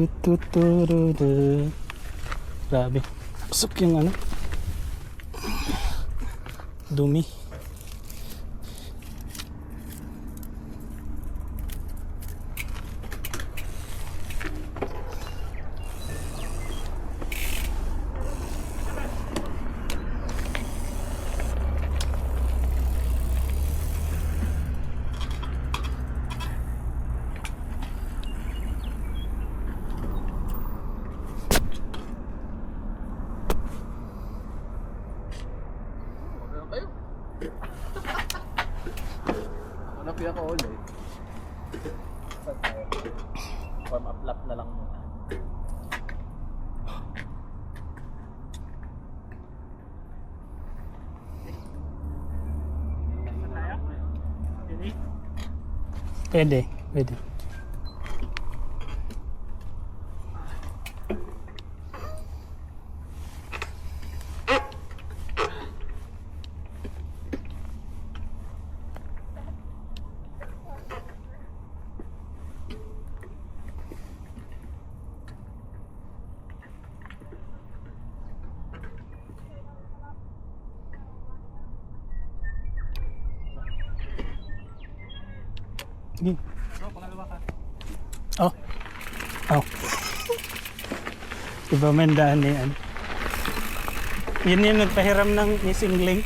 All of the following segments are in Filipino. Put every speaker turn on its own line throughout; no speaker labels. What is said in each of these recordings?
Tututurudu. Grabe. Pasok yung ano. Dumi.
Ano pinaka ulit? Warm up lap na lang muna.
Pwede, pwede. Sige.
Bro, pangalawa ka.
Oh. Oh. Iba man daan ni ano. Yun yung nagpahiram ng missing link.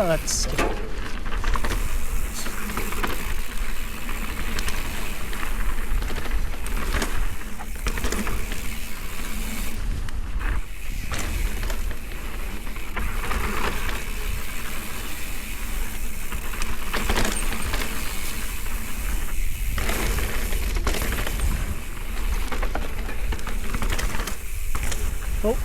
What's oh.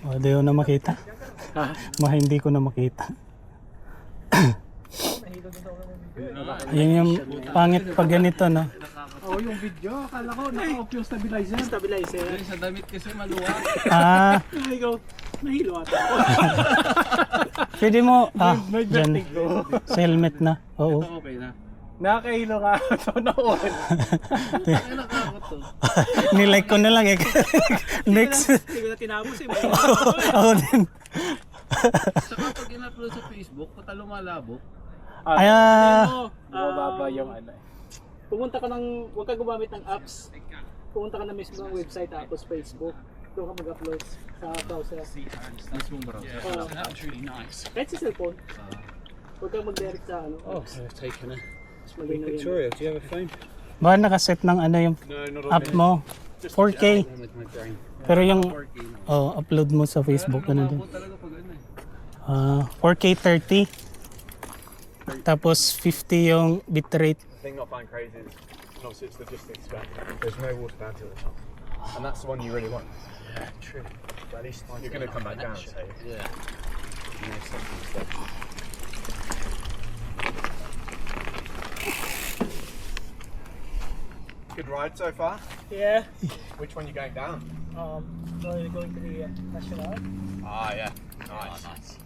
Oh, di ko na makita. Hindi ko na makita. Yun yung pangit pag ganito, no?
Oo, yung video. Akala ko naka-off yung stabilizer. Stabilizer. Sa damit kasi maluwag.
Ah,
Ikaw, nahilo ata.
pwede mo,
May
dyan,
vertigo.
sa helmet na. Oo.
Okay na. Nakakahilo ka. So, noon. Ay, nakakot to.
Nilike ko na lang eh. Next.
Hindi ko na tinapos eh.
Ako din.
Saka pag in-upload sa Facebook, pata lumalabo.
Ay,
Mababa yung ano eh. Pumunta ka ng, huwag ka gumamit ng apps. Pumunta ka na mismo ng website tapos Facebook.
Doon ka mag-upload sa browser.
This one, but
Oh.
that was really nice.
Kahit sa cellphone. Huwag kang mag-direct sa ano.
Oh, so I've taken a
Mas malinaw yan.
Victoria. Do you have a phone?
Baka nakaset ng ano yung
No, not
app mo. 4K.
with my brain.
Pero yung upload mo sa Facebook, ano din.
Talaga pag ano eh.
4K 30. Tapos 50 yung bitrate.
The thing I find crazy is, obviously it's logistics, but there's no water bounty at the top. And that's the one you really want.
Yeah, true.
But at least you're going to come back down, so
Yeah.
good ride so far.
Yeah.
Which one you going down?
So you're going to the National.
Ah, yeah. Nice.
Nice.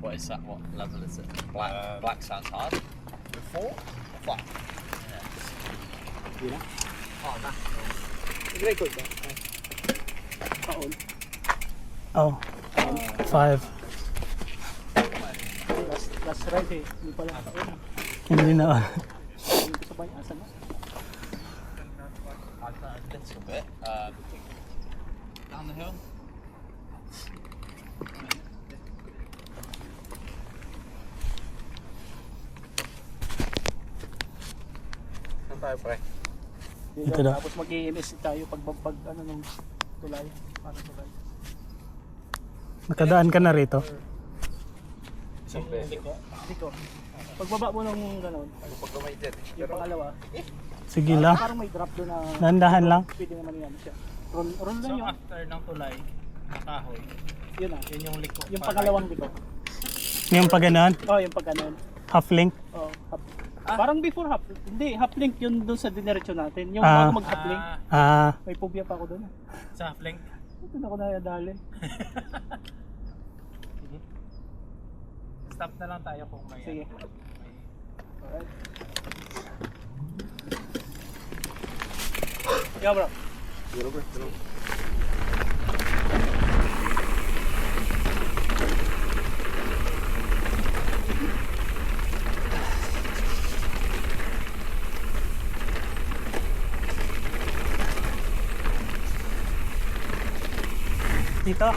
What is that? What level is it? Black. Black sounds hard.
The 4?
Black.
Nag-record ka? Kaon.
Oh. 5.
Last ride eh. Hindi pala kaon.
Hindi na.
Hindi ko sa banyasan.
I've done a little bit. Down the hill.
Saan tayo, pre?
Ito na.
Tapos mag-EMS tayo pag ano nung tulay. Parang tulay.
Nakadaan ka na rito.
Hindi ko. Pagbaba mo nung gano'n,
Pag lumaitin.
yung pangalawa,
Sige lang.
parang may drop doon na
Nandahan lang.
pwede naman yan siya. Roll lang yun.
after ng tulay, nakahoy.
Yun ah.
Yun yung liko.
Yung pangalawang liko.
Yung pag ganon,
Oh, yung pag gano'n.
half link.
Oh, parang before half. Hindi, half link yun doon sa dinerecho natin. Yung
Ah.
bago mag half link.
Ah,
May phobia pa ako doon.
Sa flank.
Ito na ako nadali.
Stop na lang tayo kung may
Sige. Alright. Yeah, bro.
dito.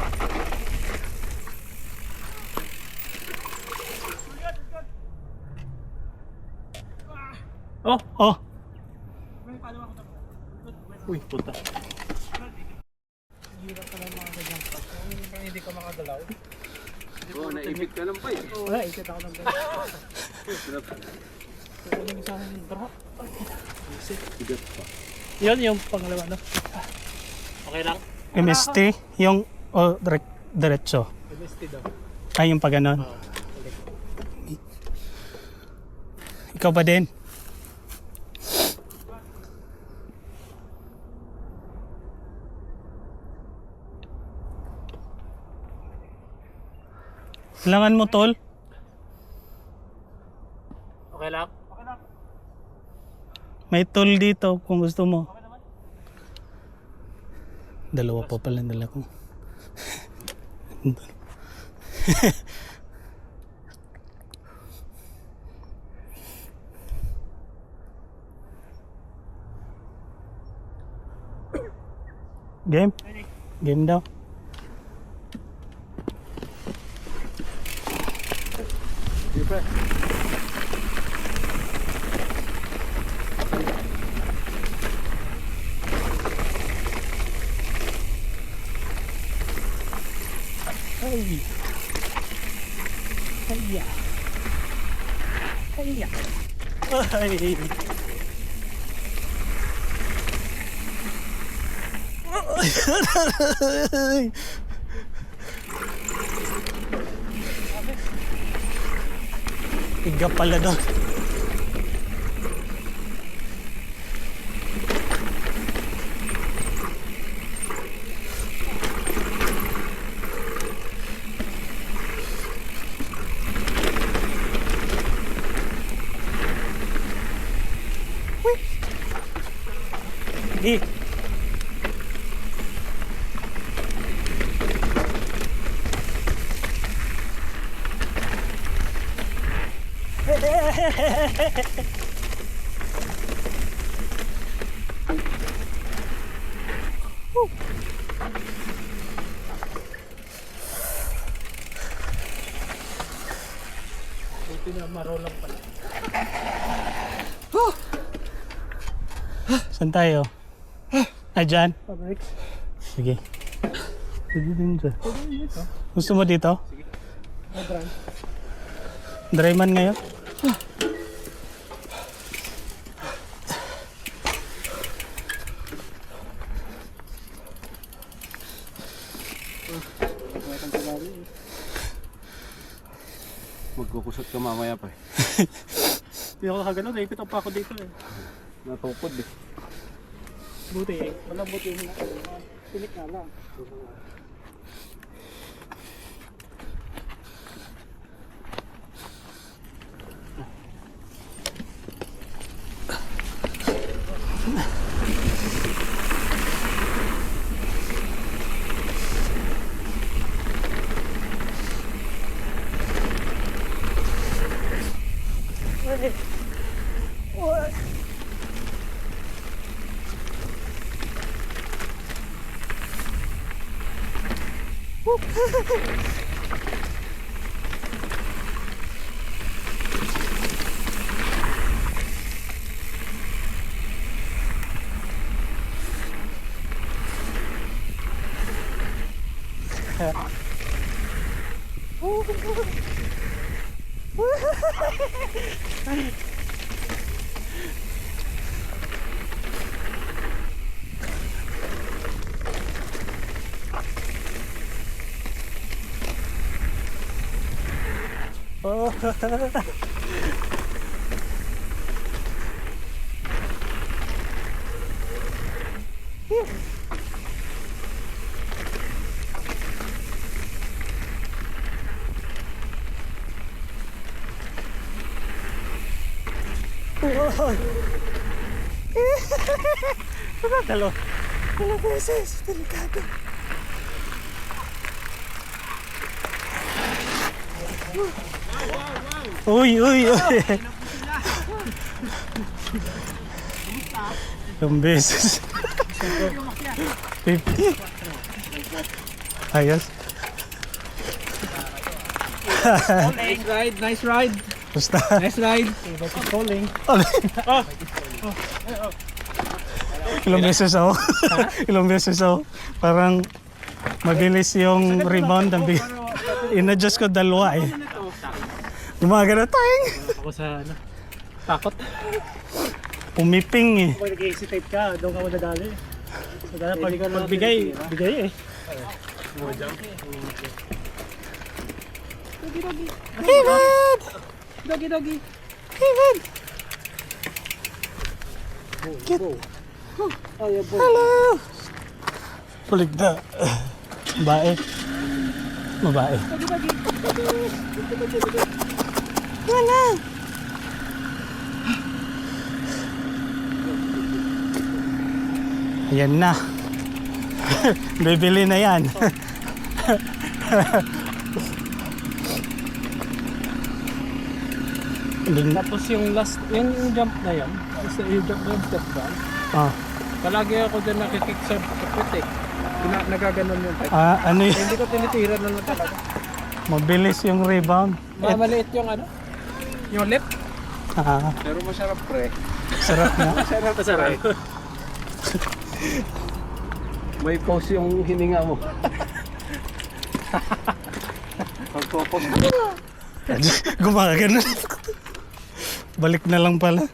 Oh.
Uy, puta.
hirap ka ng mga ganyan pa. Kung hindi ka makagalaw.
Oo, naipit ka lang pa eh.
Wala, ikit ako ng gano'n. Ito yung isa ng drop. Yun yung pangalawa, no? Okay lang?
MST, yung diretso.
MST daw.
Ay, yung pag ganon. Ikaw pa din. Kailangan mo, tol.
Okay lang?
May tool dito kung gusto mo. Dalawa pa pala nila ko. Game? Game daw. Ay. Ay. Ay. Ay. Iga pala doon. Di. Woo.
Pinamarolang pala.
Saan tayo? Ah, dyan?
Pabrik.
Sige. Pwede din dyan. Gusto mo dito?
Madran.
Dry man ngayon?
Magkukusot ka mamaya pa eh.
Hindi ako nakagano, naipit pa ako dito eh.
Natupod eh.
Buti eh. Wala buti yung pilik na lang.
Oh. Dalo. Dalo beses, delikado. Uy, uy, uy. Ilang beses. 50. Ayos.
Nice ride, nice ride.
Basta.
Nice ride.
Calling.
Ilang beses ako. Ilang beses ako. Parang mabilis yung rebound. In-adjust ko dalawa eh. Gumagana tayong.
Ako sa ano, takot.
Pumiping eh.
Kung nag-hesitate ka, doon ka madadali. Madala pagbigay, bigay eh.
David!
Doggy.
David! Get. Hello! Pulig na. Babae. Babae. Wala. Ayan na. Bibili na yan.
Tapos yung last, yung jump na yan, yung jump na yung step down,
Ah,
palagi ako dyan nakikick sa kapit eh. Nagaganon yung type.
ano yun?
Hindi ko tinitira na lang talaga.
Mabilis yung rebound.
Maliit yung ano, yung lip.
Ah,
Pero masarap pre.
sarap na.
Masarap.
May pause yung hininga mo. Pagpapos.
Gumagano. Balik na lang pala.